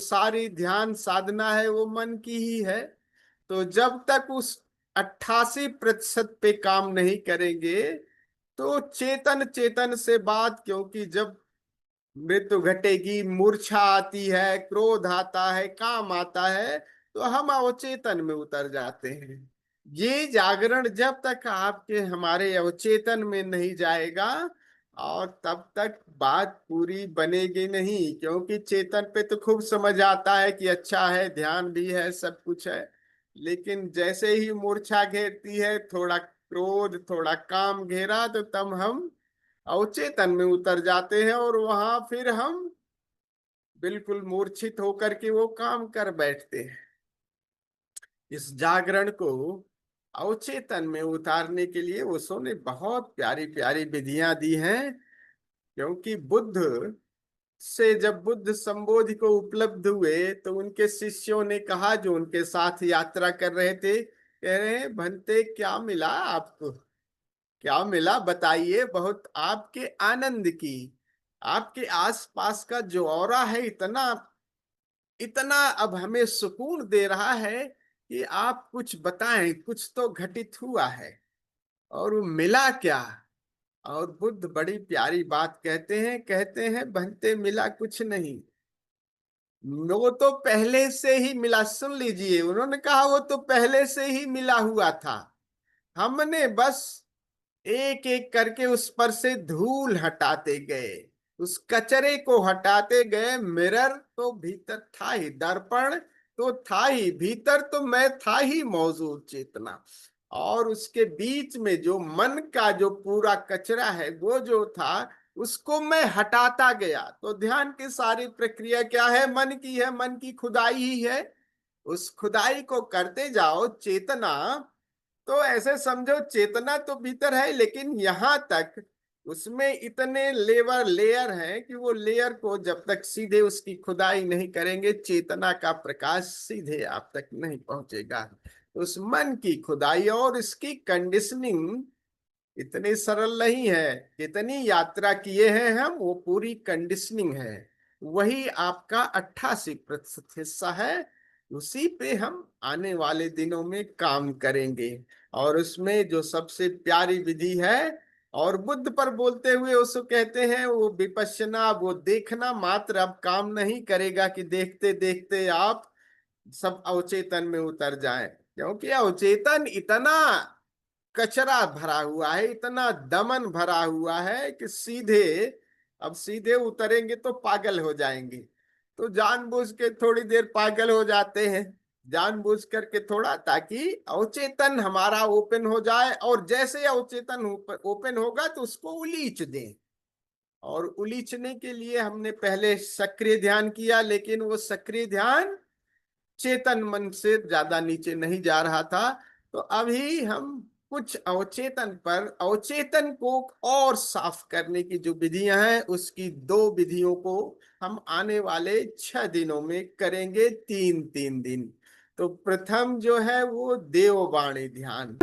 सारी ध्यान साधना है वो मन की ही है। तो जब तक उस 88% पे काम नहीं करेंगे तो चेतन चेतन से बात, क्योंकि जब मृत्यु घटेगी, मूर्छा आती है, क्रोध आता है, काम आता है, तो हम अवचेतन में उतर जाते हैं। ये जागरण जब तक आपके हमारे अवचेतन में नहीं जाएगा, और तब तक बात पूरी बनेगी नहीं, क्योंकि चेतन पे तो खूब समझ आता है कि अच्छा है, ध्यान भी है, सब कुछ है। लेकिन जैसे ही मूर्छा घेरती है, थोड़ा क्रोध, थोड़ा काम घेरा, तो तब हम अवचेतन में उतर जाते हैं, और वहां फिर हम बिल्कुल मूर्छित होकर के वो काम कर बैठते हैं। इस जागरण को अवचेतन में उतारने के लिए ओशो ने बहुत प्यारी प्यारी विधियां दी हैं। क्योंकि बुद्ध से जब बुद्ध संबोधि को उपलब्ध हुए, तो उनके शिष्यों ने कहा, जो उनके साथ यात्रा कर रहे थे, कह रहे हैं, भंते क्या मिला आपको, क्या मिला बताइए। बहुत आपके आनंद की, आपके आसपास का जो ऑरा है, इतना इतना अब हमें सुकून दे रहा है कि आप कुछ बताएं, कुछ तो घटित हुआ है। और वो मिला क्या? और बुद्ध बड़ी प्यारी बात कहते हैं, बनते मिला कुछ नहीं, वो तो पहले से ही मिला। सुन लीजिए, उन्होंने कहा वो तो पहले से ही मिला हुआ था, हमने बस एक एक करके उस पर से धूल हटाते गए, उस कचरे को हटाते गए। मिरर तो भीतर था ही, दर्पण तो था ही भीतर, तो मैं था ही मौजूद चेतना। और उसके बीच में जो मन का जो पूरा कचरा है, वो जो था, उसको मैं हटाता गया। तो ध्यान की सारी प्रक्रिया क्या है? मन की है, मन की खुदाई ही है। उस खुदाई को करते जाओ। चेतना तो ऐसे समझो, चेतना तो भीतर है, लेकिन यहां तक उसमें इतने लेयर हैं कि वो लेयर को जब तक सीधे उसकी खुदाई नहीं करेंगे, चेतना का प्रकाश सीधे आप तक नहीं पहुंचेगा। उस मन की खुदाई और इसकी कंडीशनिंग इतनी सरल नहीं है। कितनी यात्रा किए हैं हम, वो पूरी कंडीशनिंग है। वही आपका 88% हिस्सा है। उसी पे हम आने वाले दिनों में काम करेंगे। और उसमें जो सबसे प्यारी विधि है, और बुद्ध पर बोलते हुए उसको कहते हैं, वो विपश्यना, वो देखना मात्र अब काम नहीं करेगा कि देखते देखते आप सब अवचेतन में उतर जाएं। क्योंकि अवचेतन इतना कचरा भरा हुआ है, इतना दमन भरा हुआ है कि सीधे, अब सीधे उतरेंगे तो पागल हो जाएंगे। तो जानबूझ के थोड़ी देर पागल हो जाते हैं, जानबूझ करके थोड़ा, ताकि अवचेतन हमारा ओपन हो जाए। और जैसे अवचेतन ओपन होगा तो उसको उलीच दें। और उलीचने के लिए हमने पहले सक्रिय ध्यान किया, लेकिन वो सक्रिय ध्यान चेतन मन से ज्यादा नीचे नहीं जा रहा था। तो अभी हम कुछ अवचेतन पर, अवचेतन को और साफ करने की जो विधियां हैं, उसकी 2 विधियों को हम आने वाले 6 दिनों में करेंगे, 3-3 दिन। तो प्रथम जो है वो देववाणी ध्यान।